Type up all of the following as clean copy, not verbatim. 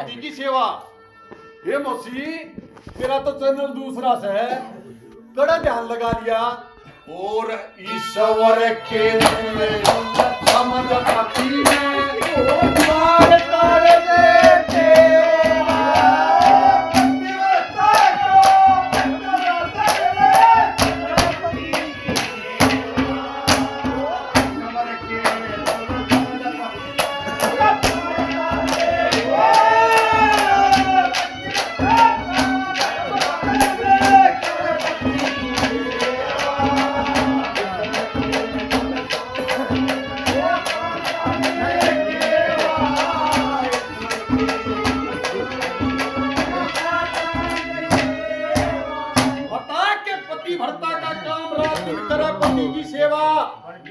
पति की सेवा। ये मौसी तेरा तो चैनल दूसरा से है, बड़ा ध्यान लगा लिया और ईश्वर के समझ पति में तारे तारे देते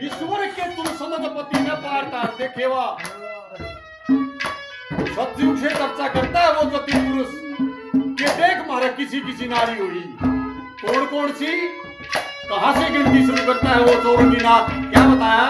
ईश्वर के तुम समझ पति न पार तार देखेवा। सतयुग से चर्चा करता है वो ज्योति पुरुष के देख मारे किसी किसी नारी हुई, कौन कौन सी कहां से गिनती शुरू करता है वो चौरंगी नाथ। क्या बताया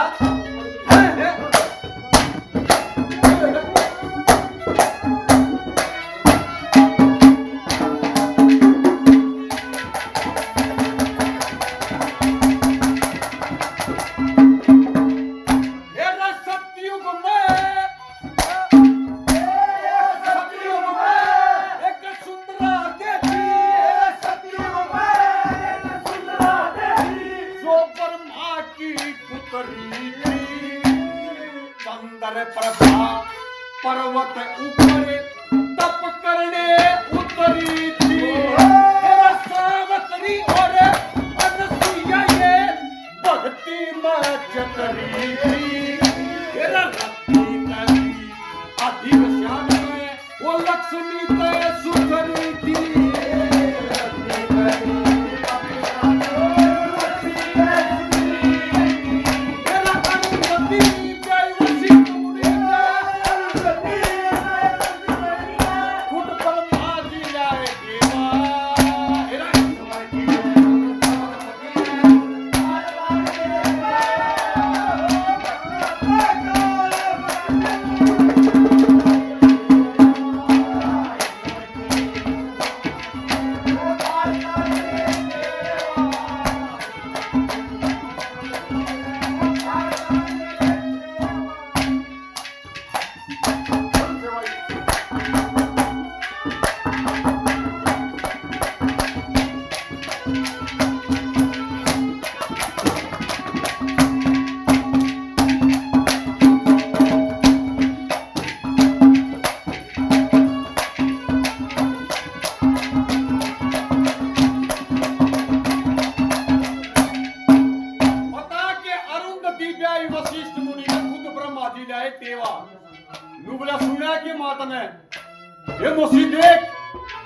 पर्वत ऊपर तप करने उतरी थी सावत्री और अनसुईया ये भक्ति में जतरी थी। अधिक श्याम में वो लक्ष्मी तय सुधरी थी। ये मौसी देख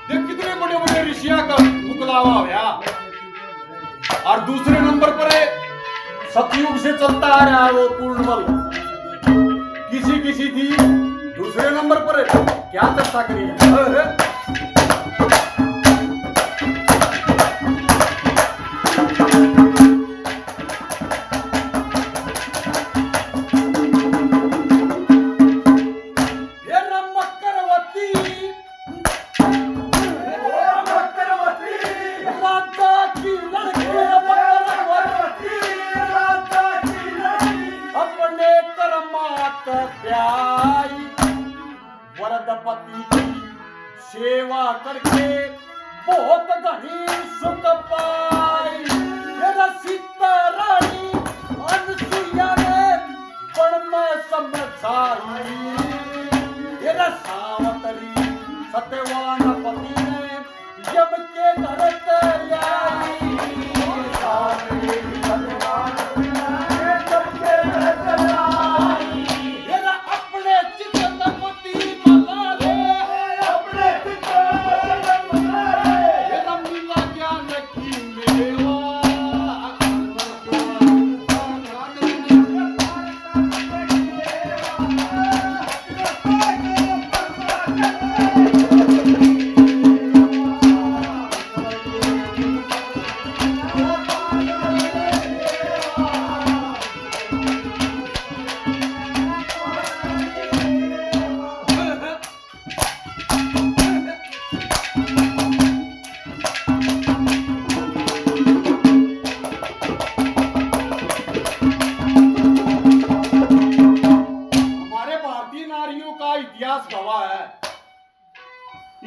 कितने बड़े बड़े ऋषिया का मुकलावा होया। और दूसरे नंबर पर है सतयुग से चलता आ रहा है वो पूर्णबल किसी किसी थी। दूसरे नंबर पर है क्या चर्चा करी वरदपति की सेवा करके बहुत घनी सुख पाई। सीता रानी अनसुईया ने पण में समझाई। सावतरी सत्यवान पति ने यम के घर तैयारी।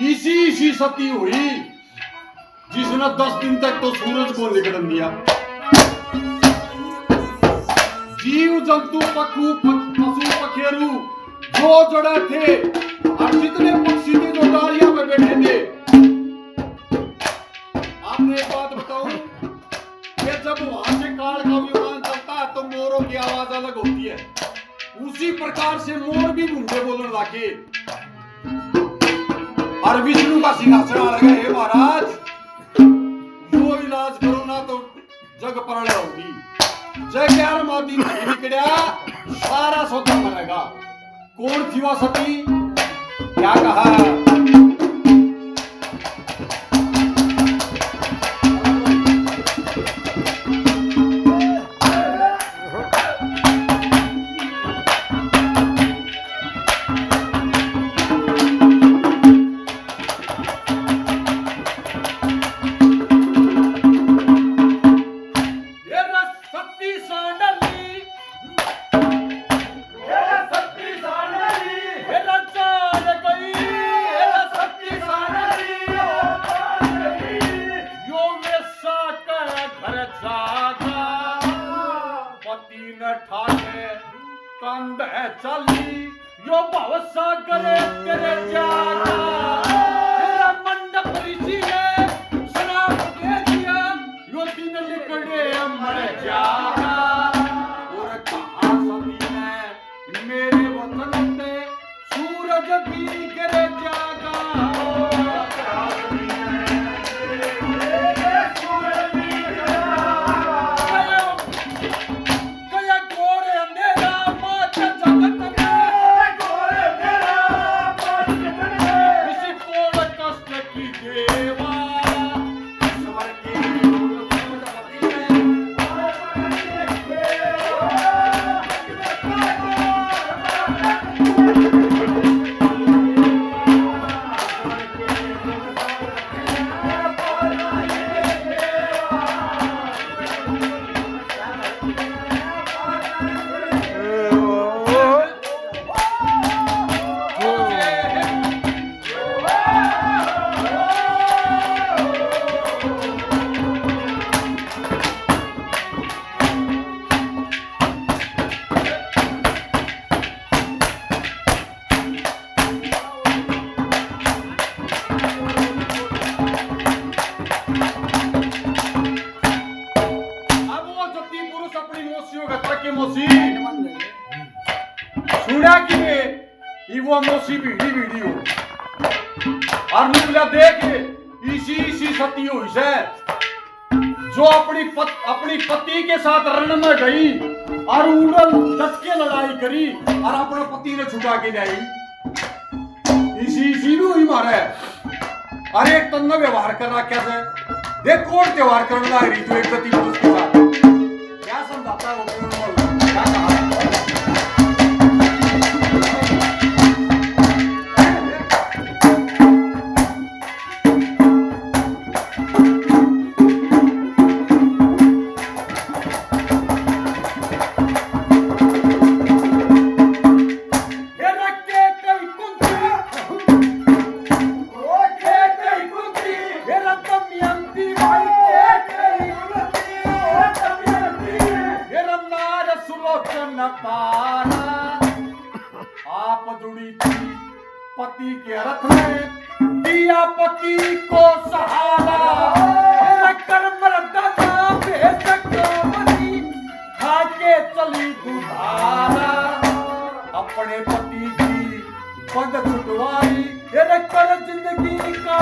इसी इसी सती हुई जिसने 10 दिन तक तो सूरज को निकल दिया। जीव जंतु पशु पखेरु जो जड़े थे और जितने पक्षी थे जो डालियों में बैठे थे। आपने एक बात बताऊं कि जब वहां से काल का विमान चलता है तो मोरों की आवाज अलग होती है। उसी प्रकार से मोर भी मुंडे बोलने लगे और विष्णु का सिंहासन आ गया। हे महाराज, जो इलाज करो ना तो जग प्रलय होगी। जय 11वां दिन निकलिया, सारा सौदा मरेगा। कौन थी वह सती? क्या कहा? कंध है चाली यो भवसा करे तेरे जाना। तेरा मंडप ऋषि है शराब दे दिया यो दिन निकले मर जाना। और कहा सती ने मेरे वतन पे सूरज भी गिर जागा। सुना कि वो मोसी बीड़ी बीड़ी हो और निकला देख इसी सती हुई से जो अपनी पति के साथ रण में गई और उड़ल डट के लड़ाई करी और अपने पति ने छुटा के लाई। इसी भी हुई मारे। अरे तन्ना व्यवहार कर रहा कैसे? देख कौन त्योहार करना है तो एक गति पुरुष के साथ क्या समझाता है वो? क्या कहा? आप जुड़ी थी पति के रथ में दिया पति को सहारा। कर्म रखा बेसकी खाके चली दुधारा। अपने पति की पग छुटवाई कर जिंदगी का